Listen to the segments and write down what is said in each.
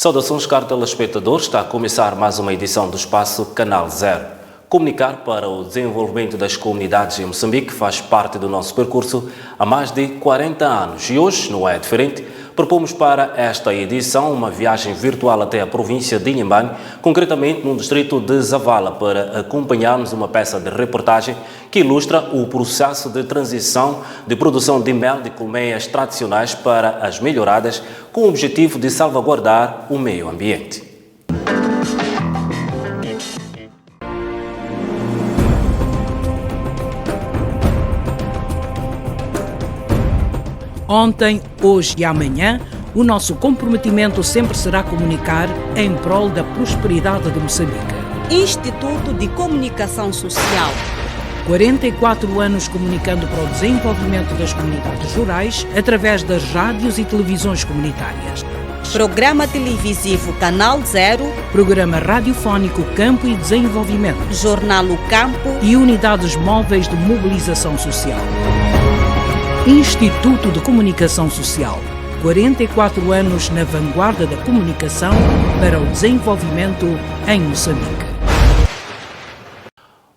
Saudações, caros telespectadores. Está a começar mais uma edição do Espaço Canal Zero. Comunicar para o desenvolvimento das comunidades em Moçambique faz parte do nosso percurso há mais de 40 anos e hoje não é diferente. Propomos para esta edição uma viagem virtual até a província de Inhambane, concretamente no distrito de Zavala, para acompanharmos uma peça de reportagem que ilustra o processo de transição de produção de mel de colmeias tradicionais para as melhoradas, com o objetivo de salvaguardar o meio ambiente. Ontem, hoje e amanhã, o nosso comprometimento sempre será comunicar em prol da prosperidade de Moçambique. Instituto de Comunicação Social. 44 anos comunicando para o desenvolvimento das comunidades rurais através das rádios e televisões comunitárias. Programa televisivo Canal Zero. Programa radiofónico Campo e Desenvolvimento. Jornal O Campo. E unidades móveis de mobilização social. Instituto de Comunicação Social. 44 anos na vanguarda da comunicação para o desenvolvimento em Moçambique.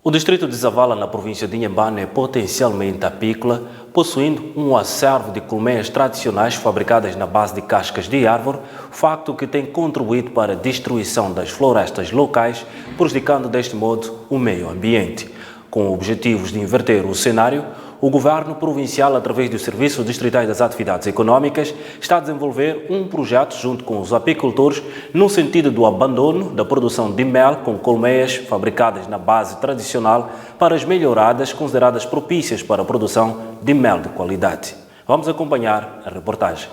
O distrito de Zavala, na província de Inhambane, é potencialmente apícola, possuindo um acervo de colmeias tradicionais fabricadas na base de cascas de árvore, facto que tem contribuído para a destruição das florestas locais, prejudicando deste modo o meio ambiente. Com objetivos de inverter o cenário, o Governo Provincial, através dos Serviços Distritais das Atividades Econômicas, está a desenvolver um projeto junto com os apicultores no sentido do abandono da produção de mel com colmeias fabricadas na base tradicional para as melhoradas consideradas propícias para a produção de mel de qualidade. Vamos acompanhar a reportagem.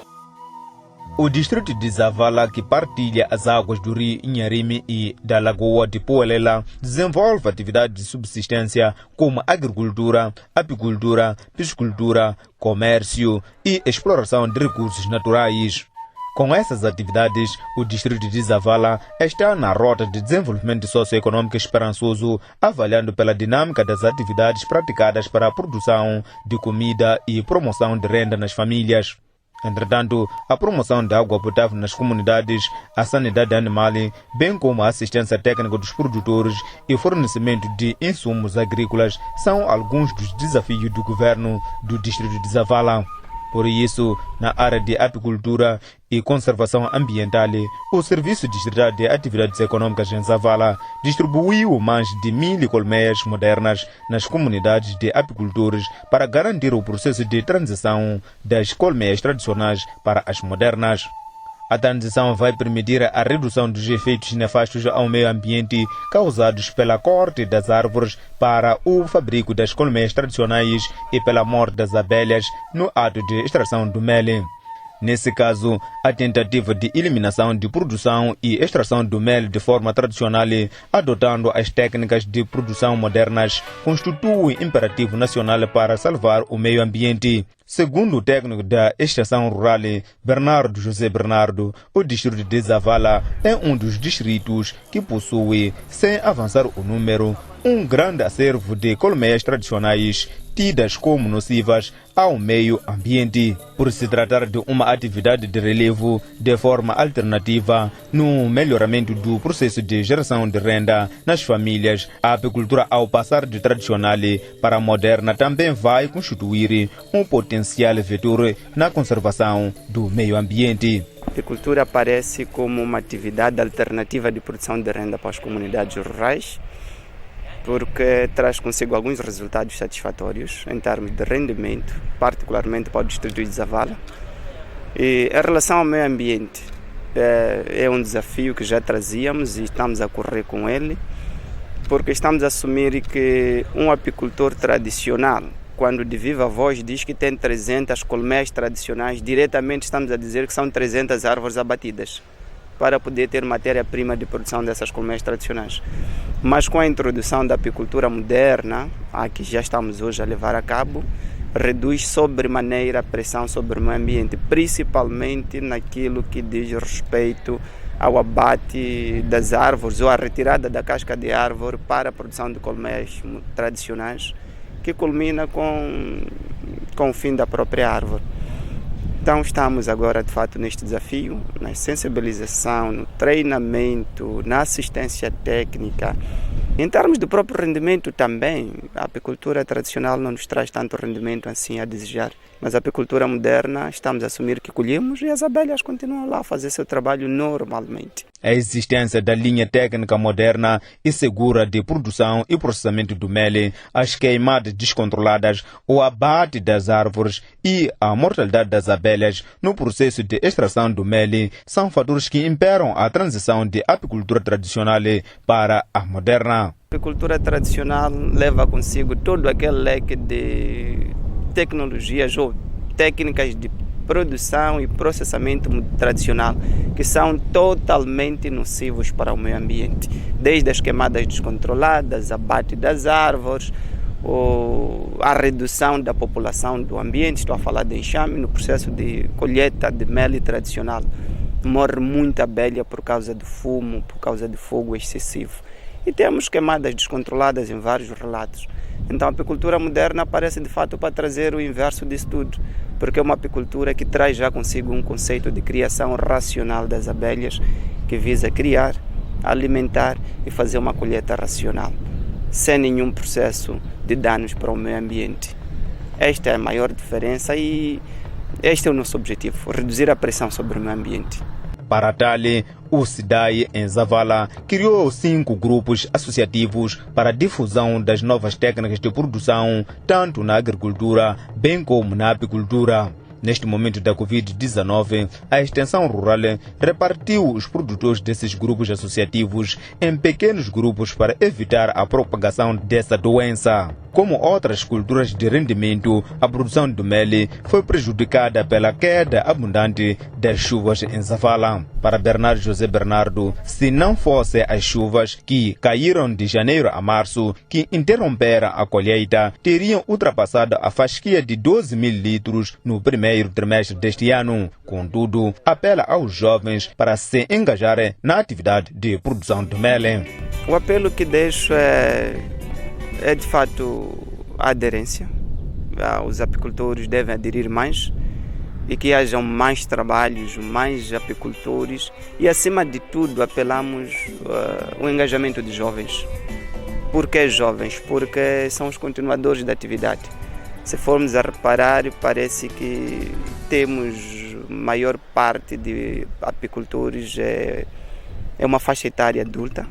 O distrito de Zavala, que partilha as águas do rio Inharime e da lagoa de Poelela, desenvolve atividades de subsistência como agricultura, apicultura, piscicultura, comércio e exploração de recursos naturais. Com essas atividades, o distrito de Zavala está na rota de desenvolvimento socioeconômico esperançoso, avaliando pela dinâmica das atividades praticadas para a produção de comida e promoção de renda nas famílias. Entretanto, a promoção da água potável nas comunidades, a sanidade animal, bem como a assistência técnica dos produtores e fornecimento de insumos agrícolas são alguns dos desafios do governo do distrito de Zavala. Por isso, na área de apicultura e conservação ambiental, o Serviço Distrital de Atividades Econômicas em Zavala distribuiu mais de 1.000 colmeias modernas nas comunidades de apicultores para garantir o processo de transição das colmeias tradicionais para as modernas. A transição vai permitir a redução dos efeitos nefastos ao meio ambiente causados pela corte das árvores para o fabrico das colmeias tradicionais e pela morte das abelhas no ato de extração do mel. Nesse caso, a tentativa de eliminação de produção e extração do mel de forma tradicional, adotando as técnicas de produção modernas, constitui imperativo nacional para salvar o meio ambiente. Segundo o técnico da Extensão Rural, Bernardo José Bernardo, o distrito de Zavala é um dos distritos que possui, sem avançar o número, um grande acervo de colmeias tradicionais tidas como nocivas ao meio ambiente. Por se tratar de uma atividade de relevo de forma alternativa no melhoramento do processo de geração de renda nas famílias, a apicultura, ao passar de tradicional para moderna, também vai constituir um potencial vetor na conservação do meio ambiente. A apicultura aparece como uma atividade alternativa de produção de renda para as comunidades rurais, porque traz consigo alguns resultados satisfatórios em termos de rendimento, particularmente para o distrito de Zavala. E em relação ao meio ambiente, é um desafio que já trazíamos e estamos a correr com ele, porque estamos a assumir que um apicultor tradicional, quando de viva voz diz que tem 300 colmeias tradicionais, diretamente estamos a dizer que são 300 árvores abatidas para poder ter matéria-prima de produção dessas colmeias tradicionais. Mas com a introdução da apicultura moderna, a que já estamos hoje a levar a cabo, reduz sobremaneira a pressão sobre o meio ambiente, principalmente naquilo que diz respeito ao abate das árvores ou à retirada da casca de árvore para a produção de colmeias tradicionais, que culmina com o fim da própria árvore. Então estamos agora de fato neste desafio, na sensibilização, no treinamento, na assistência técnica. Em termos do próprio rendimento também, a apicultura tradicional não nos traz tanto rendimento assim a desejar. Mas a apicultura moderna, estamos a assumir que colhemos e as abelhas continuam lá a fazer seu trabalho normalmente. A existência da linha técnica moderna e segura de produção e processamento do mel, as queimadas descontroladas, o abate das árvores e a mortalidade das abelhas no processo de extração do mel são fatores que imperam a transição de apicultura tradicional para a moderna. A apicultura tradicional leva consigo todo aquele leque de tecnologias ou técnicas de produção e processamento tradicional que são totalmente nocivos para o meio ambiente, desde as queimadas descontroladas, abate das árvores, a redução da população do ambiente. Estou a falar de enxame no processo de colheita de mel tradicional. Morre muita abelha por causa do fumo, por causa de fogo excessivo. E temos queimadas descontroladas em vários relatos. Então a apicultura moderna aparece de fato para trazer o inverso disso tudo, porque é uma apicultura que traz já consigo um conceito de criação racional das abelhas, que visa criar, alimentar e fazer uma colheita racional, sem nenhum processo de danos para o meio ambiente. Esta é a maior diferença e este é o nosso objetivo, reduzir a pressão sobre o meio ambiente. Para tal, o SIDAI em Zavala criou 5 grupos associativos para a difusão das novas técnicas de produção, tanto na agricultura bem como na apicultura. Neste momento da Covid-19, a extensão rural repartiu os produtores desses grupos associativos em pequenos grupos para evitar a propagação dessa doença. Como outras culturas de rendimento, a produção do mel foi prejudicada pela queda abundante das chuvas em Zavala. Para Bernardo José Bernardo, se não fossem as chuvas que caíram de janeiro a março, que interromperam a colheita, teriam ultrapassado a fasquia de 12 mil litros no primeiro trimestre deste ano. Contudo, apela aos jovens para se engajarem na atividade de produção do mel. O apelo que deixo é de fato a aderência. Os apicultores devem aderir mais e que hajam mais trabalhos, mais apicultores e, acima de tudo, apelamos o engajamento de jovens. Por que jovens? Porque são os continuadores da atividade. Se formos a reparar, parece que temos maior parte de apicultores é uma faixa etária adulta.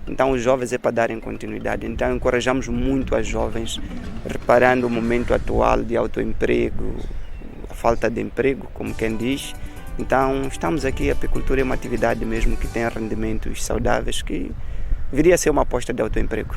Então os jovens é para darem continuidade. Então encorajamos muito as jovens, reparando o momento atual de autoemprego, a falta de emprego, como quem diz. Então estamos aqui, a apicultura é uma atividade mesmo que tem rendimentos saudáveis, que viria a ser uma aposta de autoemprego.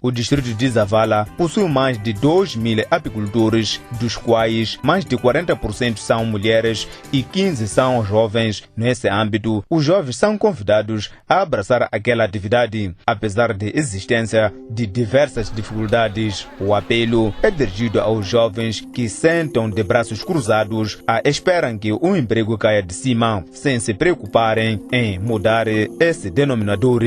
O distrito de Zavala possui mais de 2.000 apicultores, dos quais mais de 40% são mulheres e 15% são jovens. Nesse âmbito, os jovens são convidados a abraçar aquela atividade, apesar da existência de diversas dificuldades. O apelo é dirigido aos jovens que sentam de braços cruzados à espera que o emprego caia de cima, sem se preocuparem em mudar esse denominador.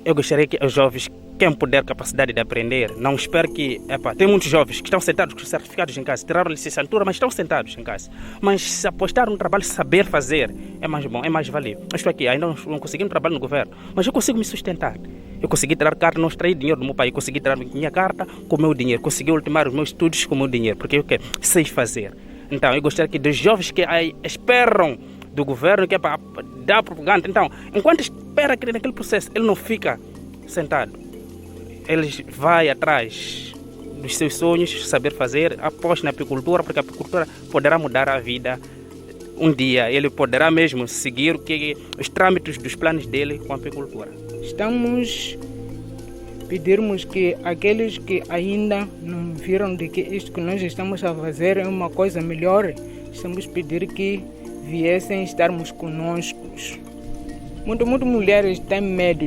Eu gostaria que os jovens, quem puder capacidade de aprender, não espero que... tem muitos jovens que estão sentados com certificados em casa, tiraram licenciatura, mas estão sentados em casa. Mas se apostar no trabalho, saber fazer, é mais bom, é mais valioso. Eu estou aqui, ainda não consegui um trabalho no governo, mas eu consigo me sustentar. Eu consegui tirar carta, não extrair dinheiro do meu pai, eu consegui tirar minha carta com o meu dinheiro, consegui ultimar os meus estudos com o meu dinheiro, porque eu sei fazer. Então, eu gostaria que dos jovens que esperam do governo, que é para dar propaganda, então, enquanto espera que naquele processo, ele não fica sentado. Eles vão atrás dos seus sonhos, saber fazer, aposta na apicultura, porque a apicultura poderá mudar a vida. Um dia ele poderá mesmo seguir os trâmites dos planos dele com a apicultura. Estamos pedirmos que aqueles que ainda não viram de que isto que nós estamos a fazer é uma coisa melhor, estamos a pedir que viessem estarmos conosco. Muitas mulheres têm medo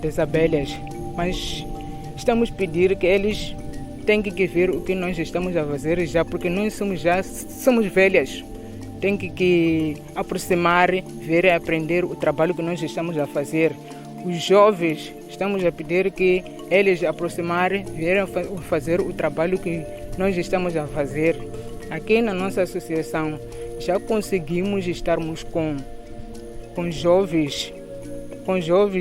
das abelhas, mas estamos a pedir que eles têm que ver o que nós estamos a fazer já, porque nós somos velhas. Tem que aproximar, ver e aprender o trabalho que nós estamos a fazer. Os jovens, estamos a pedir que eles aproximarem, verem fazer o trabalho que nós estamos a fazer. Aqui na nossa associação já conseguimos estarmos com jovens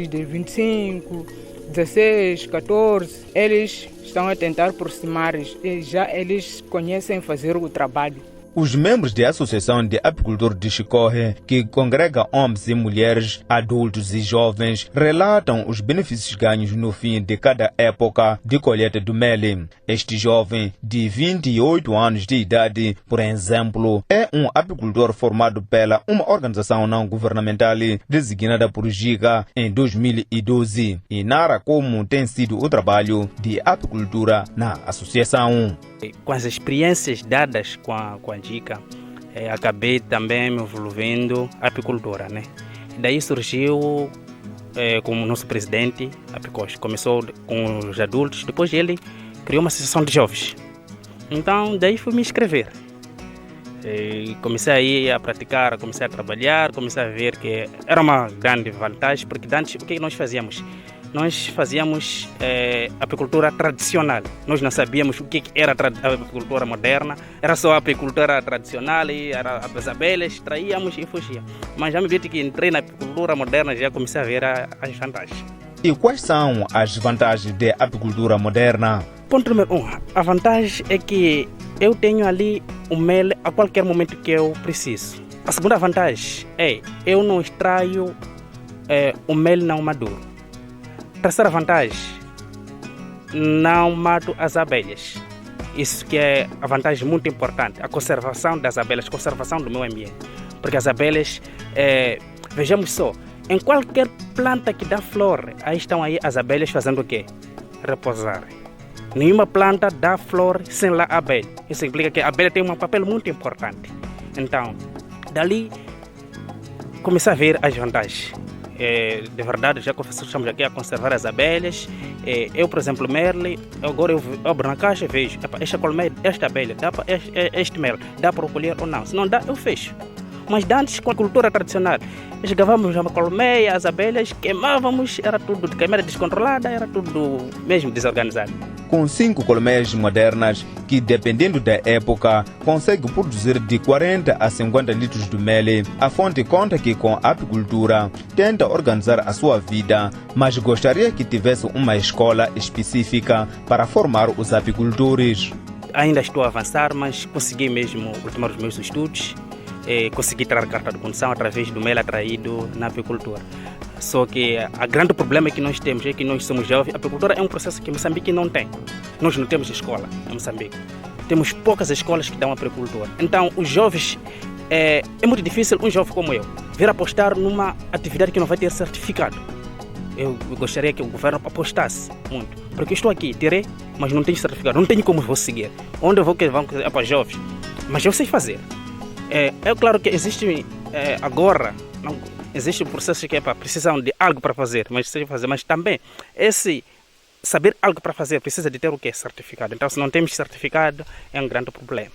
de 25, 16, 14. Eles estão a tentar aproximar-se e já eles conhecem fazer o trabalho. Os membros da Associação de Apicultores de Chicorre, que congrega homens e mulheres, adultos e jovens, relatam os benefícios ganhos no fim de cada época de colheita do mel. Este jovem, de 28 anos de idade, por exemplo, é um apicultor formado pela uma organização não governamental designada por GIGA em 2012 e narra como tem sido o trabalho de apicultura na associação. Com as experiências dadas com a GIGA, acabei também me envolvendo na apicultura, né? Daí surgiu como nosso presidente, Apicoche. Começou com os adultos, depois ele criou uma associação de jovens. Então daí fui me inscrever. Comecei a ir a praticar, comecei a trabalhar, comecei a ver que era uma grande vantagem, porque antes o que nós fazíamos? Nós fazíamos apicultura tradicional. Nós não sabíamos o que era a apicultura moderna. Era só a apicultura tradicional, e era as abelhas, traíamos e fugia. Mas já me vi que entrei na apicultura moderna e já comecei a ver as vantagens. E quais são as vantagens da apicultura moderna? Ponto número 1. A vantagem é que eu tenho ali o mel a qualquer momento que eu preciso. A segunda vantagem é eu não extraio o mel não maduro. Terceira vantagem, não mato as abelhas. Isso que é a vantagem muito importante, a conservação das abelhas, conservação do meio ambiente. Porque as abelhas, vejamos só, em qualquer planta que dá flor, aí estão aí as abelhas fazendo o quê? Repousar. Nenhuma planta dá flor sem lá a abelha. Isso implica que a abelha tem um papel muito importante. Então, dali, comecei a ver as vantagens. De verdade, já estamos aqui a conservar as abelhas. Eu, por exemplo, Merle, agora eu abro na caixa e vejo, esta abelha, dá para este mel, dá para colher ou não? Se não dá, eu fecho. Mas antes, com a cultura tradicional, chegávamos a uma colmeia, as abelhas, queimávamos, era tudo de queimada descontrolada, era tudo mesmo desorganizado. Com 5 colmeias modernas, que dependendo da época, consegue produzir de 40 a 50 litros de mel, a fonte conta que com a apicultura tenta organizar a sua vida, mas gostaria que tivesse uma escola específica para formar os apicultores. Ainda estou a avançar, mas consegui mesmo ultimar os meus estudos. Consegui tirar carta de condução através do mel atraído na apicultura. Só que o grande problema que nós temos é que nós somos jovens. A apicultura é um processo que Moçambique não tem. Nós não temos escola em Moçambique. Temos poucas escolas que dão apicultura. Então, os jovens, é muito difícil um jovem como eu vir apostar numa atividade que não vai ter certificado. Eu gostaria que o governo apostasse muito. Porque estou aqui, tirei, mas não tenho certificado. Não tenho como vou seguir. Onde eu vou que vão para jovens? Mas eu sei fazer. É claro que existe agora, não, existe um processo que é para precisam de algo para fazer, mas também esse saber algo para fazer precisa de ter o que é certificado. Então, se não temos certificado, é um grande problema.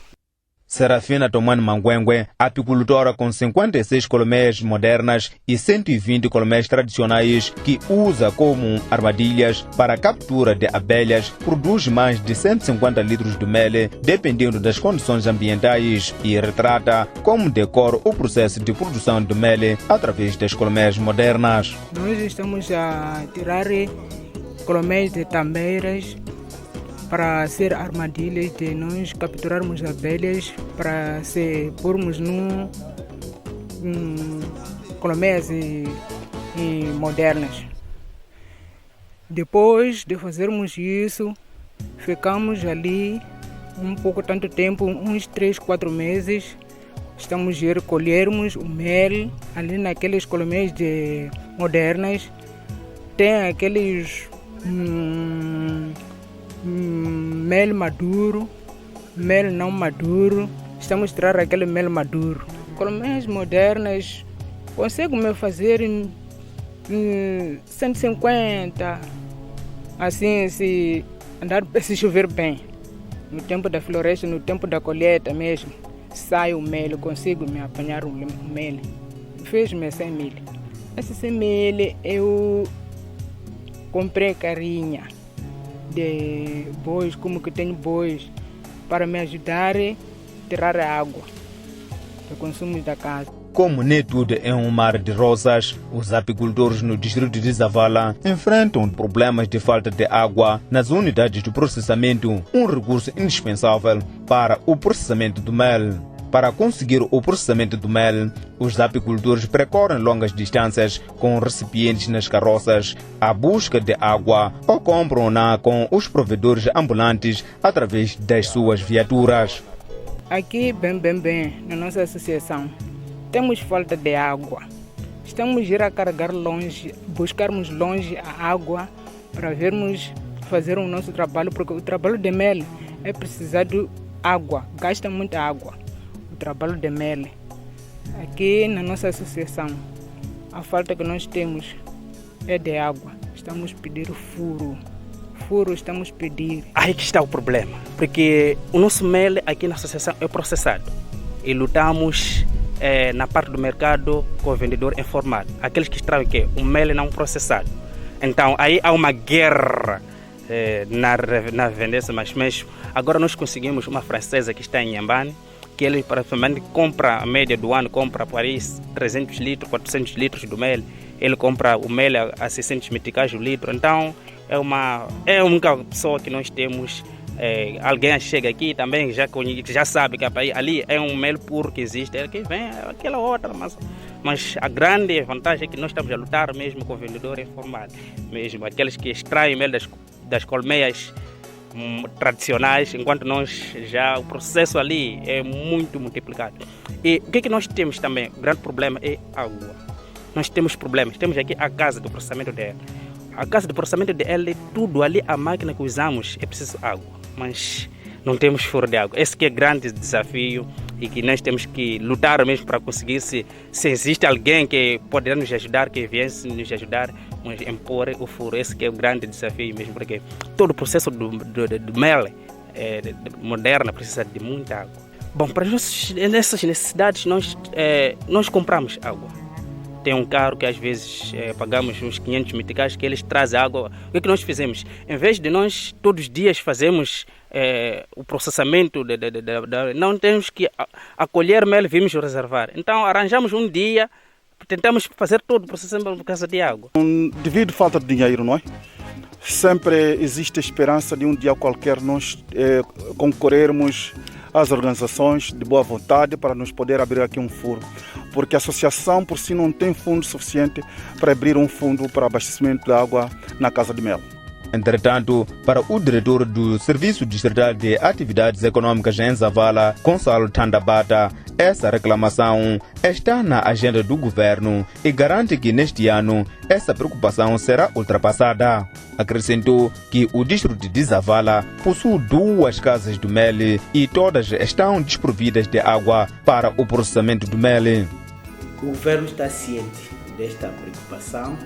Serafina Tomani Manguengue, apicultora com 56 colmeias modernas e 120 colmeias tradicionais que usa como armadilhas para a captura de abelhas, produz mais de 150 litros de mel, dependendo das condições ambientais, e retrata como decora o processo de produção de mel através das colmeias modernas. Nós estamos a tirar colmeias de tambeiras para ser armadilhas de nós capturarmos abelhas para se pormos colmeias modernas. Depois de fazermos isso, ficamos ali um pouco tanto tempo, uns 3, 4 meses, estamos a recolhermos o mel ali naquelas colmeias modernas. Tem aqueles mel maduro, mel não maduro. Estamos a tirar aquele mel maduro. Colmeias modernas conseguem fazer 150, assim, se chover bem. No tempo da floresta, no tempo da colheita mesmo, sai o mel, consigo me apanhar o mel. Fez-me 100 mil. Esse 100 mil eu comprei carinha de bois, como que tenho bois, para me ajudar tirar a água do consumo da casa. Como nem tudo é um mar de rosas, os apicultores no distrito de Zavala enfrentam problemas de falta de água nas unidades de processamento, um recurso indispensável para o processamento do mel. Para conseguir o processamento do mel, os apicultores percorrem longas distâncias com recipientes nas carroças à busca de água ou compram-na com os provedores ambulantes através das suas viaturas. Aqui, bem, na nossa associação, temos falta de água. Estamos a ir a carregar longe, buscarmos longe a água para vermos fazer o nosso trabalho, porque o trabalho de mel é precisar de água, gasta muita água. O trabalho de mel. Aqui na nossa associação, a falta que nós temos é de água. Estamos a pedir furo. Furo estamos a pedir. Aí que está o problema, porque o nosso mel aqui na associação é processado e lutamos na parte do mercado com o vendedor informal, aqueles que extraem que o mel não processado. Então aí há uma guerra na vendência, mas agora nós conseguimos uma francesa que está em Inhambane, que ele praticamente compra, a média do ano, compra por aí 300 litros, 400 litros do mel. Ele compra o mel a 600 meticais o litro. Então é a única pessoa que nós temos. Alguém chega aqui também, já sabe que ali é um mel puro que existe, é que vem aquela outra, mas a grande vantagem é que nós estamos a lutar mesmo com o vendedor informal, mesmo aqueles que extraem mel das colmeias tradicionais, enquanto nós o processo ali é muito multiplicado. E o que nós temos também? O grande problema é água. Nós temos problemas, temos aqui a casa do processamento dela. A casa de processamento dela, tudo ali, a máquina que usamos é preciso água, mas não temos furo de água. Esse que é o grande desafio e que nós temos que lutar mesmo para conseguir, se existe alguém que poderá nos ajudar, que viesse nos ajudar a impor o furo. Esse que é o grande desafio mesmo, porque todo o processo do mel moderno precisa de muita água. Bom, para nessas necessidades nós compramos água. Tem um carro que às vezes pagamos uns 500 meticais que eles trazem água. O que nós fizemos? Em vez de nós todos os dias fazermos o processamento, não temos que acolher mel e vimos reservar. Então arranjamos um dia, tentamos fazer todo o processamento por causa de água. Devido à falta de dinheiro, não é? Sempre existe a esperança de um dia qualquer nós concorrermos às organizações de boa vontade para nos poder abrir aqui um furo, porque a associação por si não tem fundo suficiente para abrir um fundo para abastecimento de água na Casa de Mel. Entretanto, para o diretor do Serviço Distrital de Atividades Econômicas em Zavala, Gonçalo Tandabata, essa reclamação está na agenda do governo e garante que neste ano essa preocupação será ultrapassada. Acrescentou que o distrito de Zavala possui 2 casas do mel e todas estão desprovidas de água para o processamento do mel. O governo está ciente desta preocupação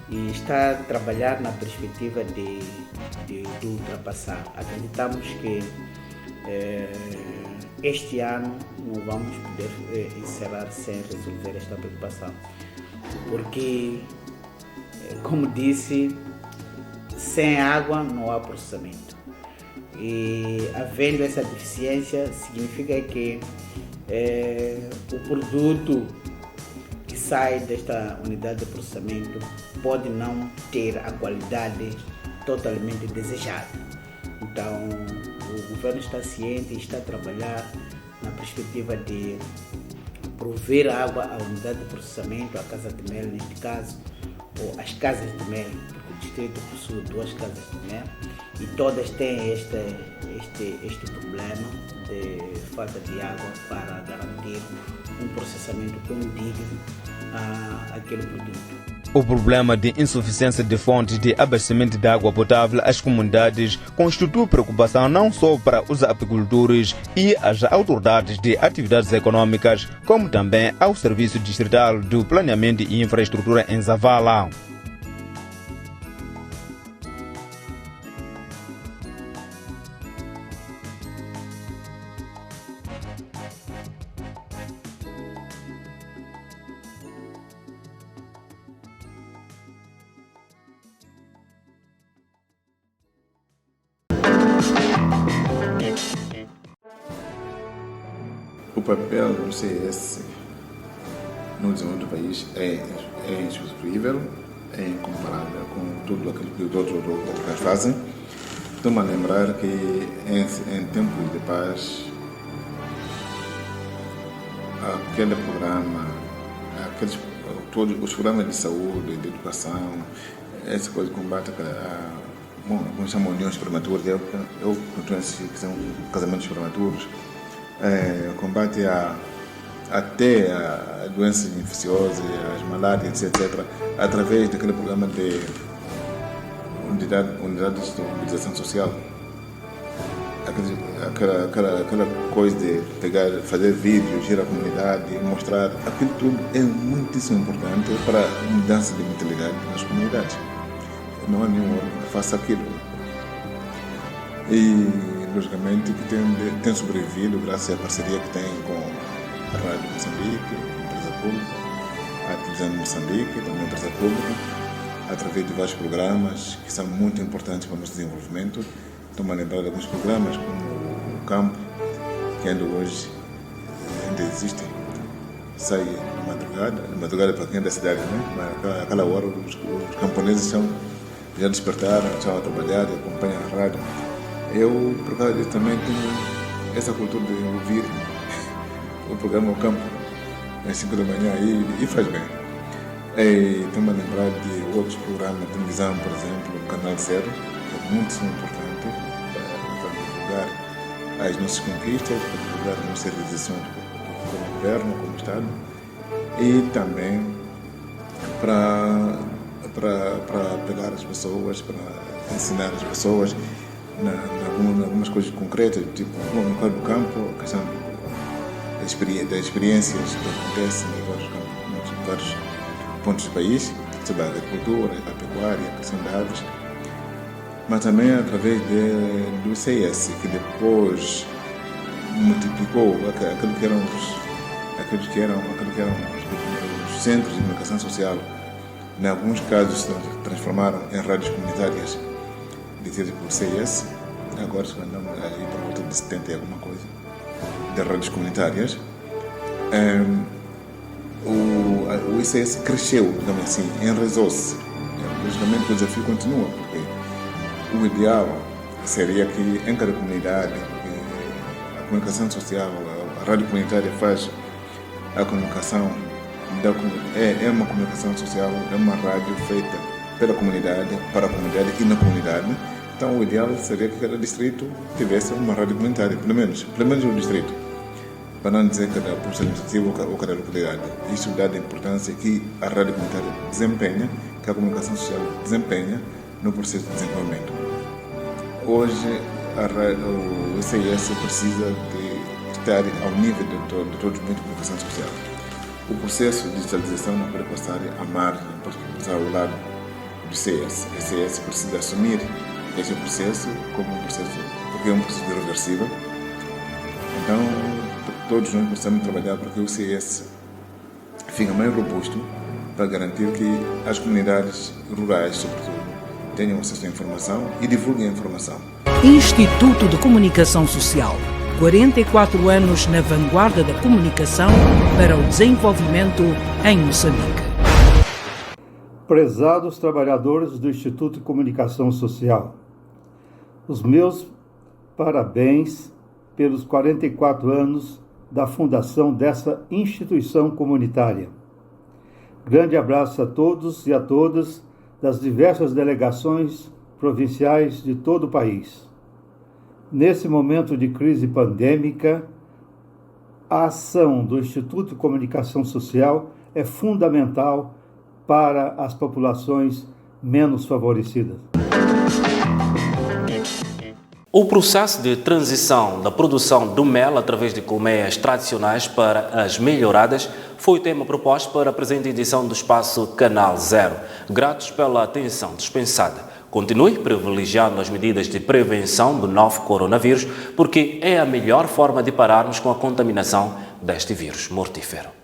e está a trabalhar na perspectiva de ultrapassar. Acreditamos que este ano não vamos poder encerrar sem resolver esta preocupação, porque, como disse, sem água não há processamento. E havendo essa deficiência, significa que o produto que sai desta unidade de processamento pode não ter a qualidade totalmente desejada. Então, o governo está ciente e está a trabalhar na perspectiva de prover água à unidade de processamento, à Casa de Mel neste caso, ou às casas de mel, porque o distrito possui 2 casas de mel e todas têm este problema de falta de água para garantir um processamento condigno àquele produto. O problema de insuficiência de fontes de abastecimento de água potável às comunidades constitui preocupação não só para os apicultores e as autoridades de atividades econômicas, como também ao Serviço Distrital do Planeamento e Infraestrutura em Zavala. papel do CS no desenvolvimento do país é insubstituível, é incomparável com tudo aquilo que os outros fazem. Estou-me a lembrar que em tempos de paz, aquele programa, todos os programas de saúde, de educação, essa coisa de combate como chamam uniões prematuras, eu continuo que são casamentos prematuros, combate até a doenças infecciosas, as malárias, etc., através daquele programa de unidades de mobilização social. Aquela coisa de pegar, fazer vídeos, ir à comunidade, mostrar, aquilo tudo é muitíssimo importante para a mudança de mentalidade nas comunidades. Não há nenhum órgão que faça aquilo. E, logicamente, que tem sobrevivido graças à parceria que tem com a Rádio Moçambique, a empresa pública, a televisão de Moçambique, também a empresa pública, através de vários programas que são muito importantes para o nosso desenvolvimento. Estou-me a lembrar de alguns programas, como o Campo, que ainda hoje existem. Sai de madrugada para quem é da cidade, né? Aquela hora os camponeses já despertaram, estão a trabalhar, acompanham a rádio. Eu, por causa disso, também tenho essa cultura de ouvir o programa O Campo, às 5 da manhã, e faz bem. Estou-me a lembrar de outros programas de televisão, por exemplo, o Canal Zero, que é muito importante para divulgar as nossas conquistas, para divulgar as nossas realizações como governo, como Estado, e também para pegar as pessoas, para ensinar as pessoas em algumas coisas concretas, tipo no caso do campo, a questão das experiências que acontecem em vários pontos do país, sobre a agricultura, a pecuária, a criação de aves, mas também através do CS, que depois multiplicou aquilo que eram os centros de comunicação social. Em alguns casos se transformaram em rádios comunitárias detidas por CS. Agora andamos aí por volta de 70 e alguma coisa de rádios comunitárias. O ICS cresceu, digamos assim, enraizou-se. Logicamente o desafio continua, porque o ideal seria que em cada comunidade a comunicação social, a rádio comunitária faz a comunicação, é uma comunicação social, é uma rádio feita pela comunidade, para a comunidade e na comunidade. Então o ideal seria que cada distrito tivesse uma rádio comunitária, pelo menos um distrito, para não dizer cada posto administrativo ou cada localidade. Isso dá a importância que a rádio comunitária desempenha, que a comunicação social desempenha no processo de desenvolvimento. Hoje o ICS precisa de estar ao nível de todos os meios de comunicação social. O processo de digitalização não pode passar à margem, pode passar ao lado do ICS. O ICS precisa assumir este processo como um processo, porque é um processo reversível. Então, todos nós precisamos trabalhar para que o ICS fique mais robusto para garantir que as comunidades rurais, sobretudo, tenham acesso à informação e divulguem a informação. Instituto de Comunicação Social. 44 anos na vanguarda da comunicação para o desenvolvimento em Moçambique. Prezados trabalhadores do Instituto de Comunicação Social, os meus parabéns pelos 44 anos da fundação dessa instituição comunitária. Grande abraço a todos e a todas das diversas delegações provinciais de todo o país. Nesse momento de crise pandêmica, a ação do Instituto de Comunicação Social é fundamental para as populações menos favorecidas. O processo de transição da produção do mel através de colmeias tradicionais para as melhoradas foi o tema proposto para a presente edição do espaço Canal Zero. Gratos pela atenção dispensada. Continue privilegiando as medidas de prevenção do novo coronavírus, porque é a melhor forma de pararmos com a contaminação deste vírus mortífero.